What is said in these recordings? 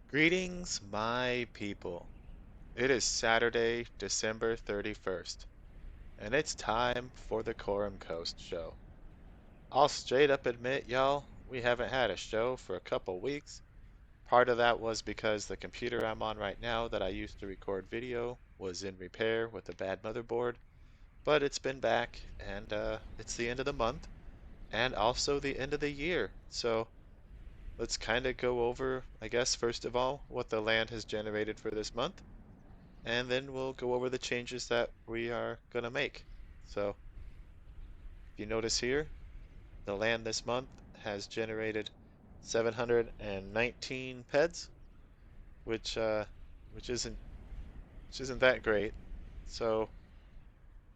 Greetings, my people. It is Saturday, December 31st, and it's time for the Khorum Coast show. I'll straight up admit, y'all, we haven't had a show for a couple weeks. Part of that was because the computer I'm on right now that I used to record video was in repair with a bad motherboard, but it's been back, and it's the end of the month, and also the end of the year. So let's kind of go over, I guess, first of all, what the land has generated for this month. And then we'll go over the changes that we are going to make. So if you notice here, the land this month has generated 719 PEDs, which uh, which isn't which isn't that great. So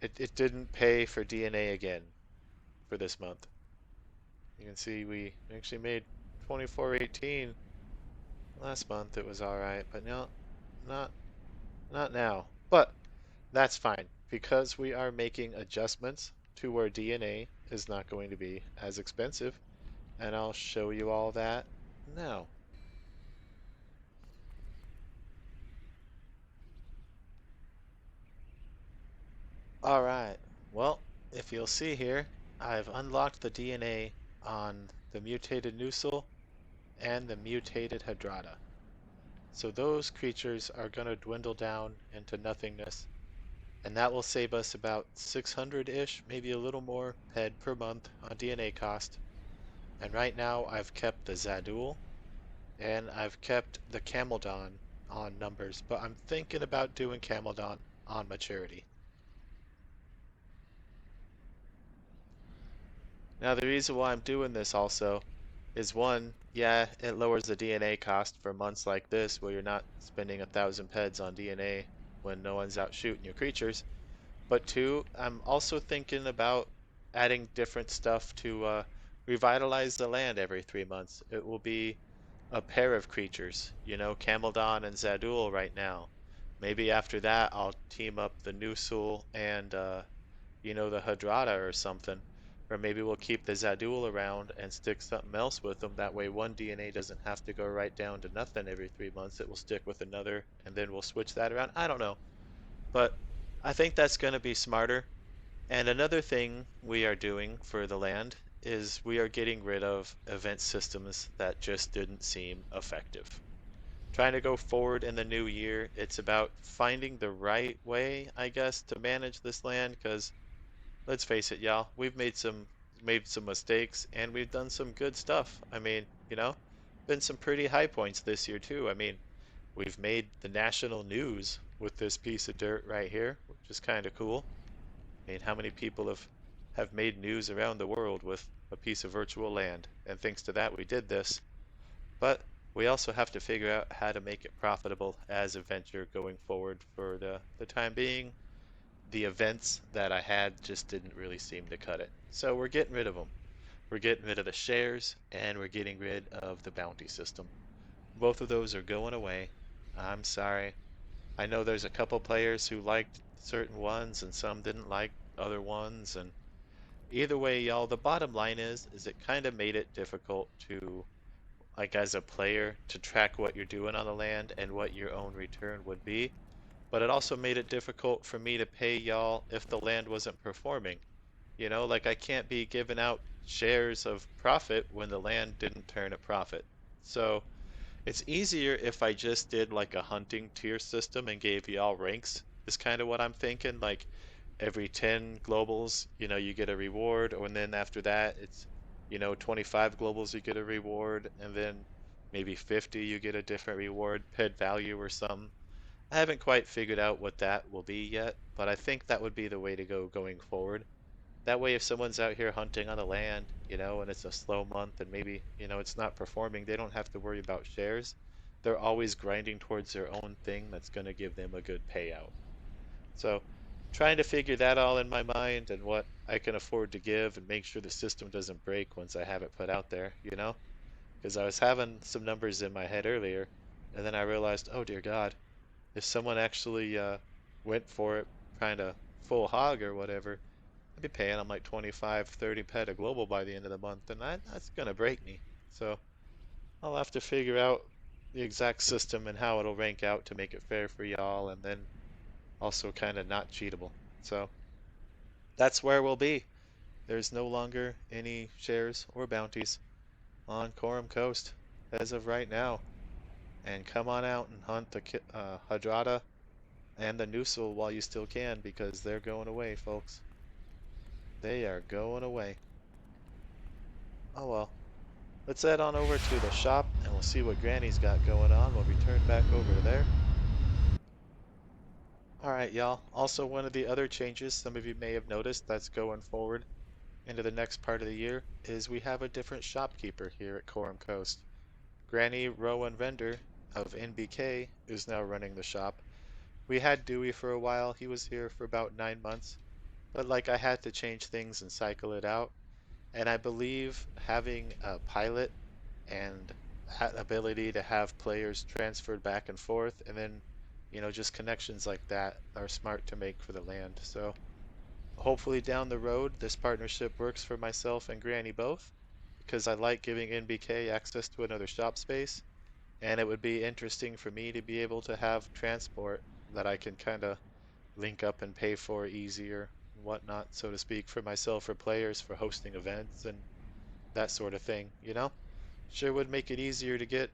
it didn't pay for DNA again for this month. You can see we actually made 2418 last month. It was all right, but no, not not now. But that's fine because we are making adjustments to where DNA is not going to be as expensive, and I'll show you all that now. All right, well, if you'll see here, I've unlocked the DNA on the mutated Nusul and the mutated Hadraada. So those creatures are going to dwindle down into nothingness, and that will save us about 600-ish, maybe a little more head per month on DNA cost. And right now I've kept the Zadul and I've kept the Camaldon on numbers, but I'm thinking about doing Camaldon on maturity. Now the reason why I'm doing this also is one, yeah, it lowers the DNA cost for months like this where you're not spending 1,000 PEDs on DNA when no one's out shooting your creatures. But two, I'm also thinking about adding different stuff to revitalize the land every 3 months. It will be a pair of creatures, Camaldon and Zadul right now. Maybe after that I'll team up the Nusul and the Hadraada or something. Or maybe we'll keep the Zadul around and stick something else with them. That way one DNA doesn't have to go right down to nothing every 3 months. It will stick with another and then we'll switch that around. I don't know. But I think that's going to be smarter. And another thing we are doing for the land is we are getting rid of event systems that just didn't seem effective. Trying to go forward in the new year, it's about finding the right way, I guess, to manage this land because let's face it, y'all, we've made some mistakes and we've done some good stuff. I mean, been some pretty high points this year too. I mean, we've made the national news with this piece of dirt right here, which is kind of cool. I mean, how many people have made news around the world with a piece of virtual land? And thanks to that, we did this. But we also have to figure out how to make it profitable as a venture going forward for the time being. The events that I had just didn't really seem to cut it. So we're getting rid of them. We're getting rid of the shares and we're getting rid of the bounty system. Both of those are going away. I'm sorry. I know there's a couple players who liked certain ones and some didn't like other ones, and either way, y'all, the bottom line is it kind of made it difficult to, like as a player, to track what you're doing on the land and what your own return would be. But it also made it difficult for me to pay y'all if the land wasn't performing. Like I can't be giving out shares of profit when the land didn't turn a profit. So it's easier if I just did like a hunting tier system and gave y'all ranks, is kind of what I'm thinking. Like every 10 globals, you get a reward, and then after that, it's, 25 globals, you get a reward, and then maybe 50, you get a different reward, PED value or something. I haven't quite figured out what that will be yet, but I think that would be the way to go going forward. That way, if someone's out here hunting on the land, and it's a slow month and maybe, it's not performing, they don't have to worry about shares. They're always grinding towards their own thing that's going to give them a good payout. So, trying to figure that all in my mind and what I can afford to give and make sure the system doesn't break once I have it put out there. Because I was having some numbers in my head earlier, and then I realized, oh dear God, if someone actually went for it, kind of full hog or whatever, I'd be paying them like 25, 30 pet a global by the end of the month, and that's gonna break me. So I'll have to figure out. the exact system and how it'll rank out to make it fair for y'all, and then also kind of not cheatable. So that's where we'll be. There's no longer any shares or bounties on Khorum Coast as of right now. And come on out and hunt the Hadraada and the Nusul while you still can, because they're going away, folks. They are going away. Oh well. Let's head on over to the shop and we'll see what Granny's got going on. We'll return back over there. Alright, y'all. Also, one of the other changes some of you may have noticed that's going forward into the next part of the year is we have a different shopkeeper here at Khorum Coast. Granny Rowan Render of NBK is now running the shop. We had Dewey for a while. He was here for about 9 months, but like I had to change things and cycle it out. And I believe having a pilot and that ability to have players transferred back and forth, and then, just connections like that are smart to make for the land. So hopefully down the road, this partnership works for myself and Granny both, because I like giving NBK access to another shop space, and it would be interesting for me to be able to have transport that I can kind of link up and pay for easier and whatnot, so to speak, for myself or players for hosting events and that sort of thing, you know? Sure would make it easier to get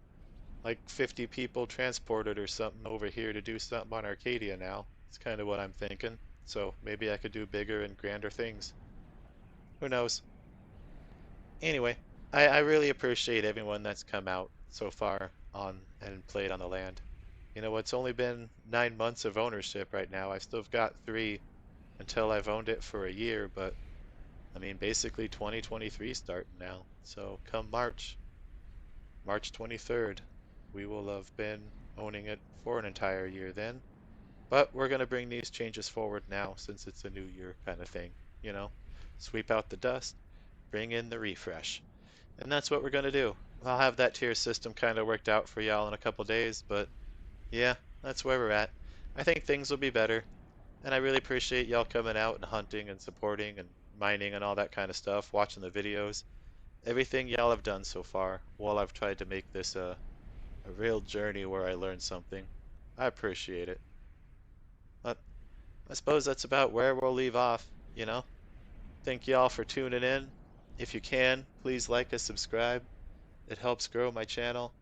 like 50 people transported or something over here to do something on Arcadia now. It's kind of what I'm thinking. So maybe I could do bigger and grander things. Who knows? Anyway, I really appreciate everyone that's come out so far on and played on the land. It's only been 9 months of ownership right now. I've still got 3 until I've owned it for a year, but I mean, basically 2023 starting now. So come March 23rd, we will have been owning it for an entire year then. But we're going to bring these changes forward now since it's a new year kind of thing, you know? Sweep out the dust, bring in the refresh. And that's what we're going to do. I'll have that tier system kind of worked out for y'all in a couple days, but yeah, that's where we're at. I think things will be better, and I really appreciate y'all coming out and hunting and supporting and mining and all that kind of stuff, watching the videos, everything y'all have done so far while I've tried to make this a real journey where I learn something. I appreciate it. But I suppose that's about where we'll leave off, you know? Thank y'all for tuning in. If you can, please like and subscribe. It helps grow my channel.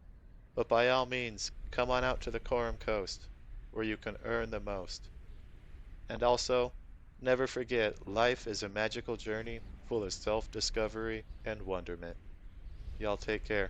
But by all means, come on out to the Khorum Coast, where you can earn the most. And also, never forget, life is a magical journey full of self-discovery and wonderment. Y'all take care.